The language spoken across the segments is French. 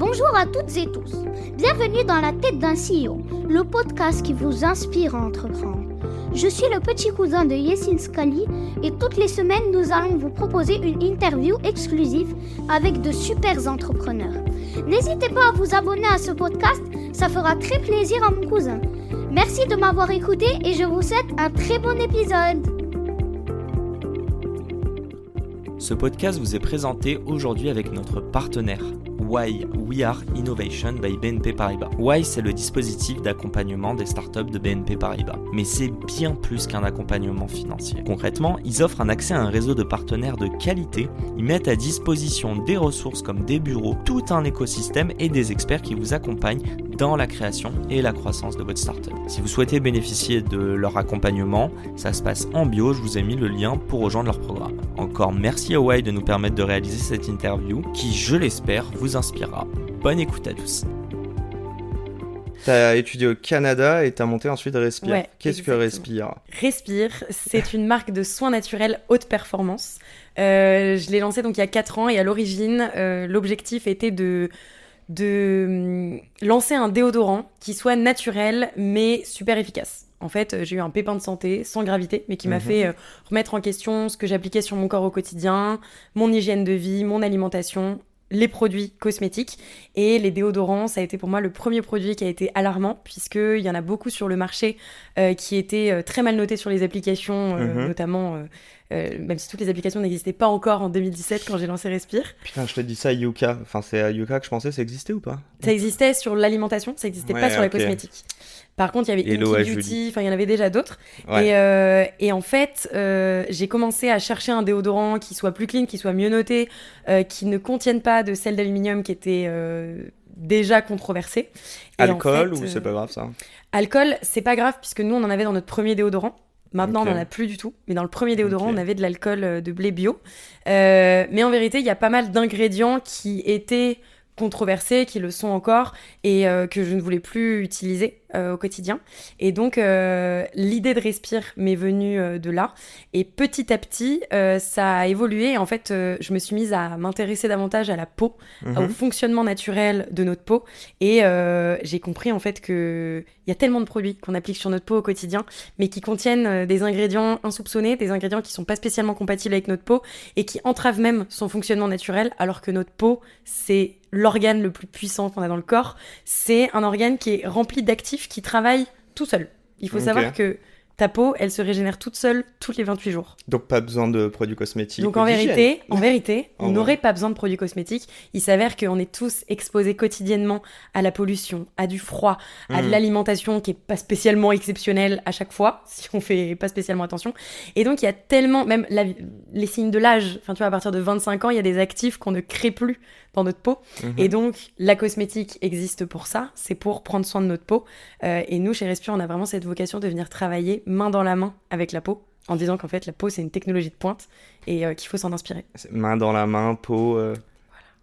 Bonjour à toutes et tous. Bienvenue dans La tête d'un CEO, le podcast qui vous inspire à entreprendre. Je suis le petit cousin de Yassine Scali et toutes les semaines, nous allons vous proposer une interview exclusive avec de super entrepreneurs. N'hésitez pas à vous abonner à ce podcast, ça fera très plaisir à mon cousin. Merci de m'avoir écouté et je vous souhaite un très bon épisode. Ce podcast vous est présenté aujourd'hui avec notre partenaire Why, We Are Innovation by BNP Paribas. Why, c'est le dispositif d'accompagnement des startups de BNP Paribas. Mais c'est bien plus qu'un accompagnement financier. Concrètement, ils offrent un accès à un réseau de partenaires de qualité. Ils mettent à disposition des ressources comme des bureaux, tout un écosystème et des experts qui vous accompagnent dans la création et la croissance de votre startup. Si vous souhaitez bénéficier de leur accompagnement, ça se passe en bio, je vous ai mis le lien pour rejoindre leur programme. Encore merci à Why de nous permettre de réaliser cette interview qui, je l'espère, vous inspirera. Bonne écoute à tous. Tu as étudié au Canada et tu as monté ensuite Respire. Ouais, Qu'est-ce que Respire ? Respire, c'est une marque de soins naturels haute performance. Je l'ai lancée donc il y a 4 ans et à l'origine, l'objectif était de lancer un déodorant qui soit naturel mais super efficace. En fait, j'ai eu un pépin de santé sans gravité, mais qui m'a fait remettre en question ce que j'appliquais sur mon corps au quotidien, mon hygiène de vie, mon alimentation, les produits cosmétiques. Et les déodorants, ça a été pour moi le premier produit qui a été alarmant, puisqu'il y en a beaucoup sur le marché qui étaient très mal notés sur les applications, notamment... même si toutes les applications n'existaient pas encore en 2017 quand j'ai lancé Respire. Putain, je te dis ça, Yuka. Enfin, c'est à Yuka que je pensais, ça existait ou pas ? Ça existait sur l'alimentation, ça n'existait pas sur la cosmétique. Par contre, il y avait Inky Beauty, enfin, il y en avait déjà d'autres. Ouais. Et en fait, j'ai commencé à chercher un déodorant qui soit plus clean, qui soit mieux noté, qui ne contienne pas de sel d'aluminium qui était déjà controversé. Et alcool ou c'est pas grave ça ? Alcool, c'est pas grave puisque nous, on en avait dans notre premier déodorant. Maintenant, on n'en a plus du tout. Mais dans le premier déodorant, on avait de l'alcool de blé bio. Mais en vérité, il y a pas mal d'ingrédients qui étaient controversés, qui le sont encore, et que je ne voulais plus utiliser au quotidien. Et donc, l'idée de Respire m'est venue de là. Et petit à petit, ça a évolué. En fait, je me suis mise à m'intéresser davantage à la peau, au fonctionnement naturel de notre peau. Et j'ai compris en fait qu'il y a tellement de produits qu'on applique sur notre peau au quotidien, mais qui contiennent des ingrédients insoupçonnés, des ingrédients qui ne sont pas spécialement compatibles avec notre peau et qui entravent même son fonctionnement naturel, alors que notre peau, c'est l'organe le plus puissant qu'on a dans le corps. C'est un organe qui est rempli d'actifs qui travaille tout seul. Il faut savoir que ta peau, elle se régénère toute seule toutes les 28 jours. Donc pas besoin de produits cosmétiques. Donc en vérité, on n'aurait pas besoin de produits cosmétiques. Il s'avère qu'on est tous exposés quotidiennement à la pollution, à du froid, à de l'alimentation qui est pas spécialement exceptionnelle à chaque fois, si on fait pas spécialement attention. Et donc il y a tellement, même les signes de l'âge, enfin tu vois, à partir de 25 ans, il y a des actifs qu'on ne crée plus dans notre peau. Et donc, la cosmétique existe pour ça, c'est pour prendre soin de notre peau. Et nous, chez Respire, on a vraiment cette vocation de venir travailler main dans la main avec la peau, en disant qu'en fait, la peau, c'est une technologie de pointe et qu'il faut s'en inspirer. Main dans la main, peau, voilà.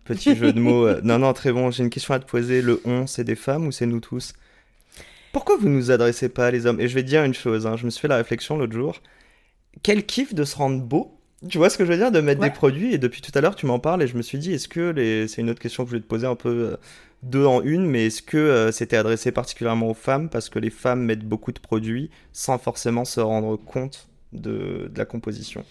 Petit jeu de mots. Non, très bon. J'ai une question à te poser. Le « on », c'est des femmes ou c'est nous tous ? Pourquoi vous ne nous adressez pas, les hommes ? Et je vais te dire une chose, je me suis fait la réflexion l'autre jour. Quel kiff de se rendre beau. Tu vois ce que je veux dire, de mettre des produits, et depuis tout à l'heure tu m'en parles et je me suis dit, est-ce que, c'est une autre question que je voulais te poser un peu deux en une, mais est-ce que c'était adressé particulièrement aux femmes parce que les femmes mettent beaucoup de produits sans forcément se rendre compte de la composition ?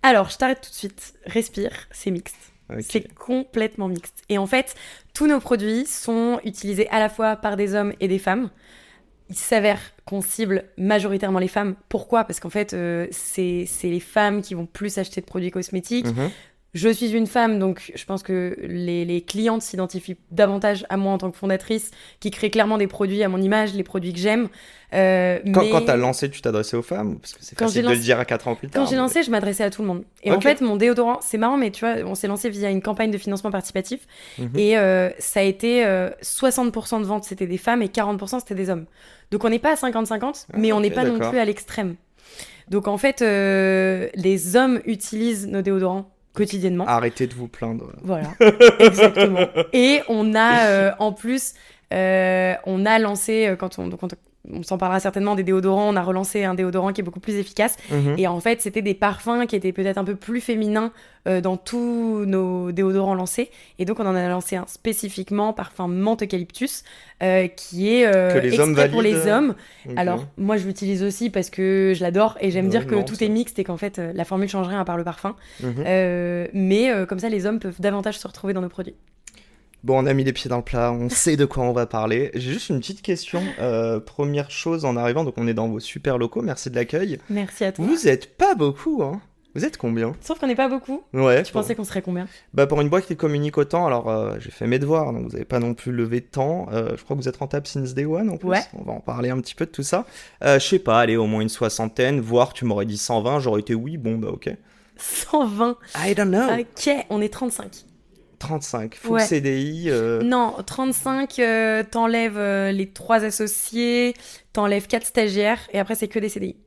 Alors, je t'arrête tout de suite. Respire, c'est mixte. Okay. C'est complètement mixte. Et en fait, tous nos produits sont utilisés à la fois par des hommes et des femmes. Il s'avère qu'on cible majoritairement les femmes. Pourquoi ? Parce qu'en fait, c'est les femmes qui vont plus acheter de produits cosmétiques. Je suis une femme, donc je pense que les clientes s'identifient davantage à moi en tant que fondatrice, qui crée clairement des produits à mon image, les produits que j'aime. Quand t'as lancé, tu t'adressais aux femmes ? Parce que c'est facile de le dire à 4 ans plus tard. Quand j'ai lancé, je m'adressais à tout le monde. Et en fait, mon déodorant, c'est marrant, mais tu vois, on s'est lancé via une campagne de financement participatif. Et ça a été 60% de ventes, c'était des femmes, et 40% c'était des hommes. Donc on n'est pas à 50-50, mais on n'est pas non plus à l'extrême. Donc en fait, les hommes utilisent nos déodorants quotidiennement. Arrêtez de vous plaindre. Voilà, exactement. Et on a en plus, on a lancé, quand on s'en parlera certainement des déodorants. On a relancé un déodorant qui est beaucoup plus efficace. Et en fait, c'était des parfums qui étaient peut-être un peu plus féminins dans tous nos déodorants lancés. Et donc, on en a lancé un spécifiquement, parfum menthe eucalyptus, qui est extrait pour les hommes. Okay. Alors, moi, je l'utilise aussi parce que je l'adore et j'aime dire que tout est mixte et qu'en fait, la formule change rien à part le parfum. Mais comme ça, les hommes peuvent davantage se retrouver dans nos produits. Bon, on a mis les pieds dans le plat, on sait de quoi on va parler. J'ai juste une petite question. Première chose en arrivant, donc on est dans vos super locaux, merci de l'accueil. Merci à toi. Vous êtes pas beaucoup, hein? Vous êtes combien? Sauf qu'on n'est pas beaucoup. Ouais. Tu pensais qu'on serait combien? Bah pour une boîte qui communique autant, alors j'ai fait mes devoirs, donc vous n'avez pas non plus levé de temps. Je crois que vous êtes rentable since day one en plus. Ouais. On va en parler un petit peu de tout ça. Je sais pas, allez, au moins une soixantaine, voire tu m'aurais dit 120, j'aurais été oui, bon bah ok. 120. I don't know. Ok, on est 35. 35, full CDI. Non, 35, t'enlèves les 3 associés, t'enlèves 4 stagiaires, et après c'est que des CDI.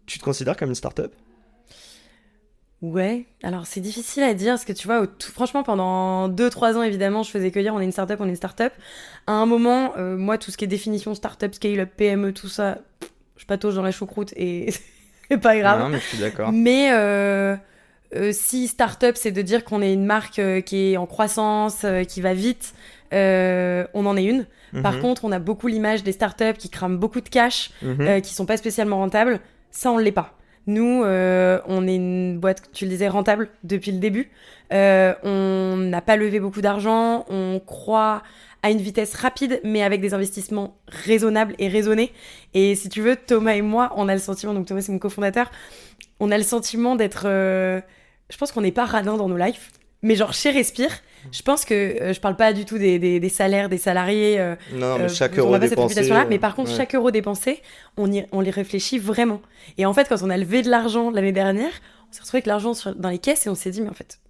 Tu te considères comme une start-up? Ouais, alors c'est difficile à dire, parce que tu vois, franchement, pendant 2-3 ans, évidemment, je faisais que dire on est une start-up, on est une start-up. À un moment, moi, tout ce qui est définition start-up, scale-up, PME, tout ça, je patauge dans la choucroute et c'est pas grave. Non, mais je suis d'accord. Mais si start-up, c'est de dire qu'on est une marque qui est en croissance, qui va vite, on en est une. Par contre, on a beaucoup l'image des start-up qui crament beaucoup de cash, qui sont pas spécialement rentables. Ça, on l'est pas. Nous, on est une boîte, tu le disais, rentable depuis le début. On n'a pas levé beaucoup d'argent. On croît à une vitesse rapide, mais avec des investissements raisonnables et raisonnés. Et si tu veux, Thomas et moi, on a le sentiment, donc Thomas c'est mon cofondateur, on a le sentiment d'être... je pense qu'on n'est pas radin dans nos lives, mais genre chez Respire, je pense que je parle pas du tout des salaires des salariés. Non, mais chaque euro dépensé. Mais par contre, chaque euro dépensé, on les réfléchit vraiment. Et en fait, quand on a levé de l'argent l'année dernière, on s'est retrouvé avec l'argent dans les caisses et on s'est dit, mais en fait,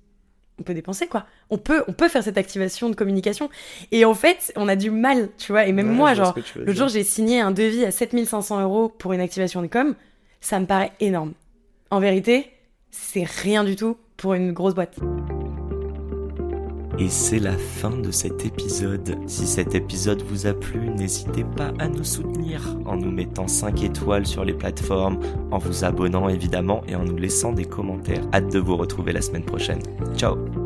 on peut dépenser quoi. On peut faire cette activation de communication. Et en fait, on a du mal, tu vois. Et même moi, genre, le jour j'ai signé un devis à 7 500 € pour une activation de com, ça me paraît énorme. En vérité, c'est rien du tout pour une grosse boîte. Et c'est la fin de cet épisode. Si cet épisode vous a plu, n'hésitez pas à nous soutenir en nous mettant 5 étoiles sur les plateformes, en vous abonnant évidemment et en nous laissant des commentaires. Hâte de vous retrouver la semaine prochaine. Ciao!